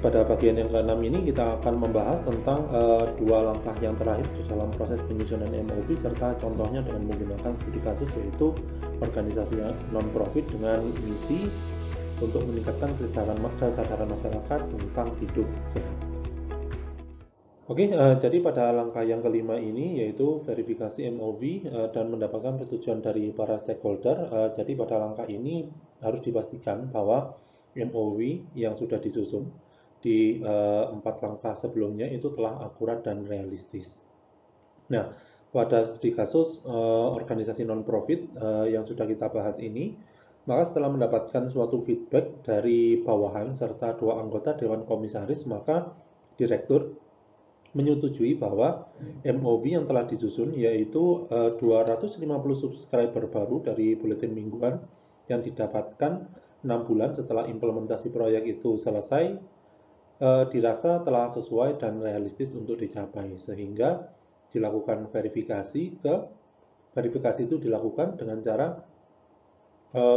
pada bagian yang ke-6 ini kita akan membahas tentang dua langkah yang terakhir di dalam proses penyusunan MOV serta contohnya dengan menggunakan studi kasus, yaitu organisasi non-profit dengan misi untuk meningkatkan kesadaran masyarakat tentang hidup sehat. Oke, jadi pada langkah yang kelima ini yaitu verifikasi MOV dan mendapatkan persetujuan dari para stakeholder. Jadi pada langkah ini harus dipastikan bahwa MOV yang sudah disusun di 4 langkah sebelumnya itu telah akurat dan realistis. Nah, pada studi kasus organisasi non-profit yang sudah kita bahas ini, maka setelah mendapatkan suatu feedback dari bawahan serta 2 anggota Dewan Komisaris, maka Direktur menyetujui bahwa MOV yang telah disusun yaitu 250 subscriber baru dari buletin mingguan yang didapatkan 6 bulan setelah implementasi proyek itu selesai, dirasa telah sesuai dan realistis untuk dicapai, sehingga dilakukan verifikasi itu dilakukan dengan cara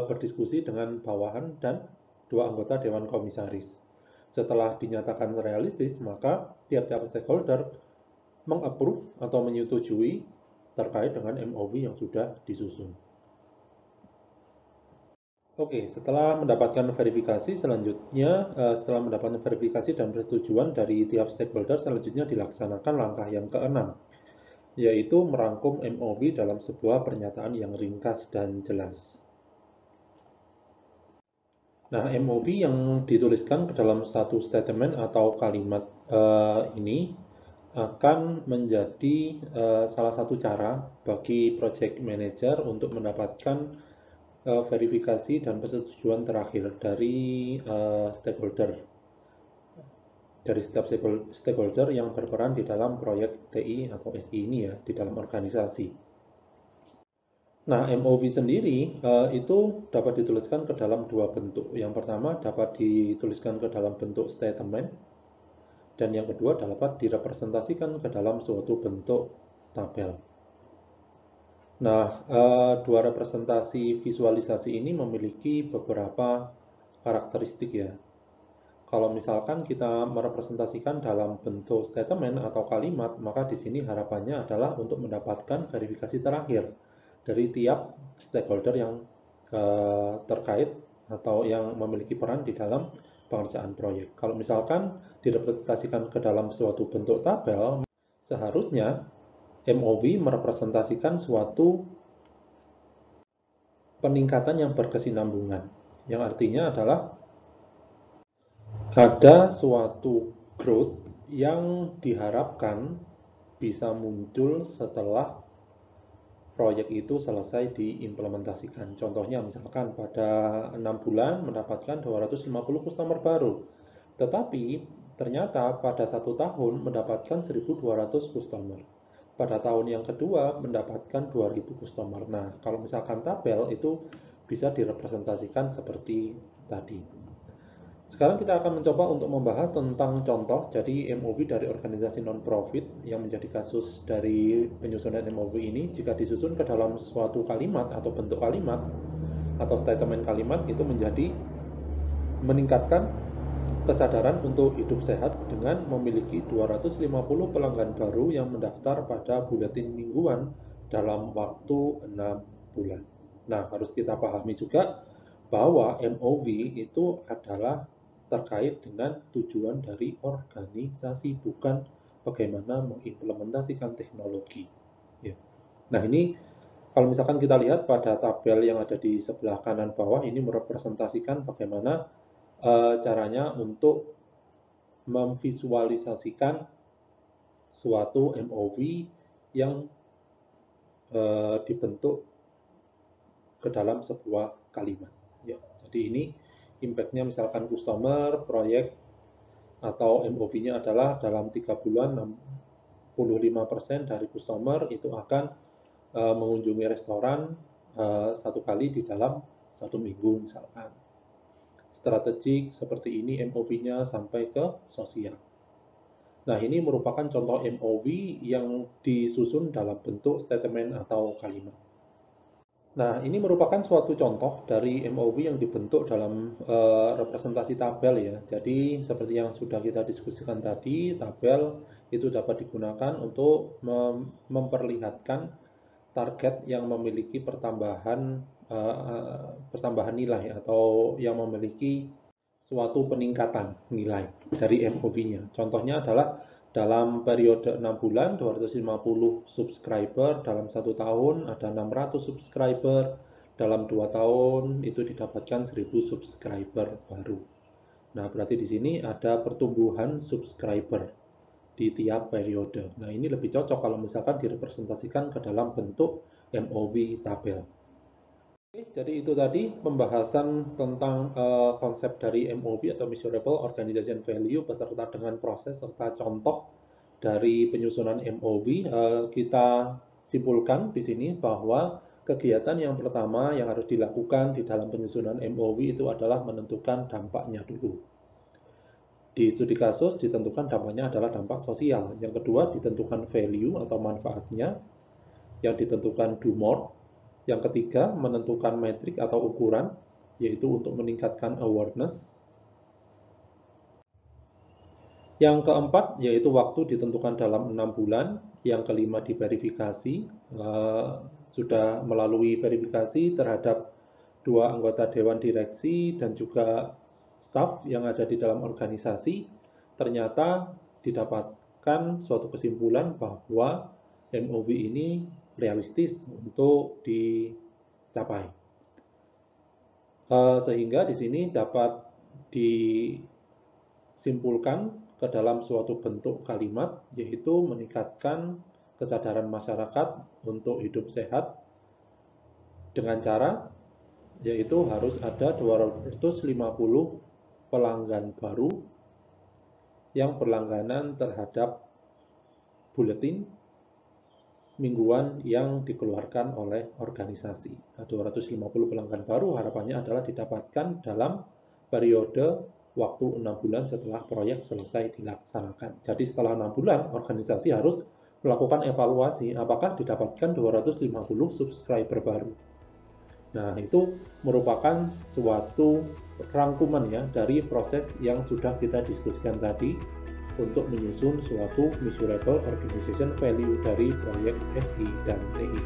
berdiskusi dengan bawahan dan 2 anggota Dewan Komisaris. Setelah dinyatakan realistis, maka tiap-tiap stakeholder mengapprove atau menyetujui terkait dengan MOV yang sudah disusun. Oke, setelah mendapatkan verifikasi setelah mendapatkan verifikasi dan persetujuan dari tiap stakeholder, selanjutnya dilaksanakan langkah yang keenam, yaitu merangkum MOV dalam sebuah pernyataan yang ringkas dan jelas. Nah, MOV yang dituliskan ke dalam satu statement atau kalimat ini akan menjadi salah satu cara bagi project manager untuk mendapatkan verifikasi dan persetujuan terakhir dari setiap stakeholder yang berperan di dalam proyek TI atau SI ini ya, di dalam organisasi. Nah, MOV sendiri itu dapat dituliskan ke dalam 2 bentuk. Yang pertama dapat dituliskan ke dalam bentuk statement, dan yang kedua dapat direpresentasikan ke dalam suatu bentuk tabel. Nah, 2 representasi visualisasi ini memiliki beberapa karakteristik ya. Kalau misalkan kita merepresentasikan dalam bentuk statement atau kalimat, maka di sini harapannya adalah untuk mendapatkan verifikasi terakhir dari tiap stakeholder yang terkait atau yang memiliki peran di dalam pengerjaan proyek. Kalau misalkan direpresentasikan ke dalam suatu bentuk tabel, seharusnya MOV merepresentasikan suatu peningkatan yang berkesinambungan, yang artinya adalah ada suatu growth yang diharapkan bisa muncul setelah proyek itu selesai diimplementasikan. Contohnya misalkan pada 6 bulan mendapatkan 250 customer baru, tetapi ternyata pada 1 tahun mendapatkan 1.200 customer. Pada tahun yang kedua mendapatkan 2.000 customer. Nah, kalau misalkan tabel itu bisa direpresentasikan seperti tadi. Sekarang kita akan mencoba untuk membahas tentang contoh jadi MOV dari organisasi non-profit yang menjadi kasus dari penyusunan MOV ini. Jika disusun ke dalam suatu kalimat atau bentuk kalimat atau statement kalimat, itu menjadi meningkatkan kesadaran untuk hidup sehat dengan memiliki 250 pelanggan baru yang mendaftar pada buletin mingguan dalam waktu 6 bulan. Nah, harus kita pahami juga bahwa MOV itu adalah terkait dengan tujuan dari organisasi, bukan bagaimana mengimplementasikan teknologi. Ya. Nah, ini kalau misalkan kita lihat pada tabel yang ada di sebelah kanan bawah, ini merepresentasikan bagaimana caranya untuk memvisualisasikan suatu MOV yang dibentuk ke dalam sebuah kalimat. Ya, jadi ini impact-nya misalkan customer, proyek, atau MOV-nya adalah dalam 3 bulan 65% dari customer itu akan mengunjungi restoran 1 kali di dalam 1 minggu misalkan. Strategik seperti ini MOV-nya sampai ke sosial. Nah, ini merupakan contoh MOV yang disusun dalam bentuk statement atau kalimat. Nah, ini merupakan suatu contoh dari MOV yang dibentuk dalam representasi tabel ya. Jadi, seperti yang sudah kita diskusikan tadi, tabel itu dapat digunakan untuk memperlihatkan target yang memiliki pertambahan nilai atau yang memiliki suatu peningkatan nilai dari MOV-nya. Contohnya adalah dalam periode 6 bulan 250 subscriber, dalam 1 tahun ada 600 subscriber, dalam 2 tahun itu didapatkan 1000 subscriber baru. Nah, berarti di sini ada pertumbuhan subscriber di tiap periode. Nah, ini lebih cocok kalau misalkan direpresentasikan ke dalam bentuk MOV tabel. Oke, jadi itu tadi pembahasan tentang konsep dari MOV atau Measurable Organization Value beserta dengan proses serta contoh dari penyusunan MOV. Kita simpulkan di sini bahwa kegiatan yang pertama yang harus dilakukan di dalam penyusunan MOV itu adalah menentukan dampaknya dulu. Di studi kasus ditentukan dampaknya adalah dampak sosial. Yang kedua ditentukan value atau manfaatnya. Yang ditentukan do more. Yang ketiga, menentukan metrik atau ukuran, yaitu untuk meningkatkan awareness. Yang keempat, yaitu waktu ditentukan dalam 6 bulan. Yang kelima, diverifikasi. Sudah melalui verifikasi terhadap 2 anggota Dewan Direksi dan juga staf yang ada di dalam organisasi. Ternyata didapatkan suatu kesimpulan bahwa MOV ini realistis untuk dicapai. Sehingga di sini dapat disimpulkan ke dalam suatu bentuk kalimat, yaitu meningkatkan kesadaran masyarakat untuk hidup sehat dengan cara yaitu harus ada 250 pelanggan baru yang berlangganan terhadap buletin mingguan yang dikeluarkan oleh organisasi. 250 pelanggan baru harapannya adalah didapatkan dalam periode waktu 6 bulan setelah proyek selesai dilaksanakan. Jadi setelah 6 bulan, organisasi harus melakukan evaluasi apakah didapatkan 250 subscriber baru. Nah, itu merupakan suatu rangkuman ya dari proses yang sudah kita diskusikan tadi untuk menyusun suatu measurable organization value dari proyek SI dan TI.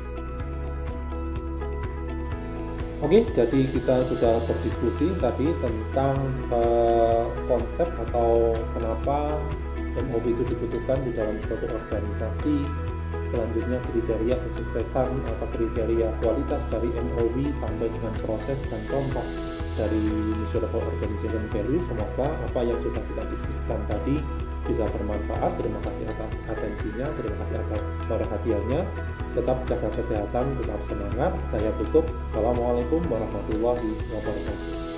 Oke, jadi kita sudah berdiskusi tadi tentang konsep atau kenapa MOV itu dibutuhkan di dalam suatu organisasi. Selanjutnya kriteria kesuksesan atau kriteria kualitas dari MOV sampai dengan proses dan contoh dari measurable organization value. Semoga apa yang sudah kita diskusikan tadi bisa bermanfaat. Terima kasih atas atensinya, terima kasih atas perhatiannya. Tetap jaga kesehatan, tetap semangat. Saya tutup. Assalamualaikum warahmatullahi wabarakatuh.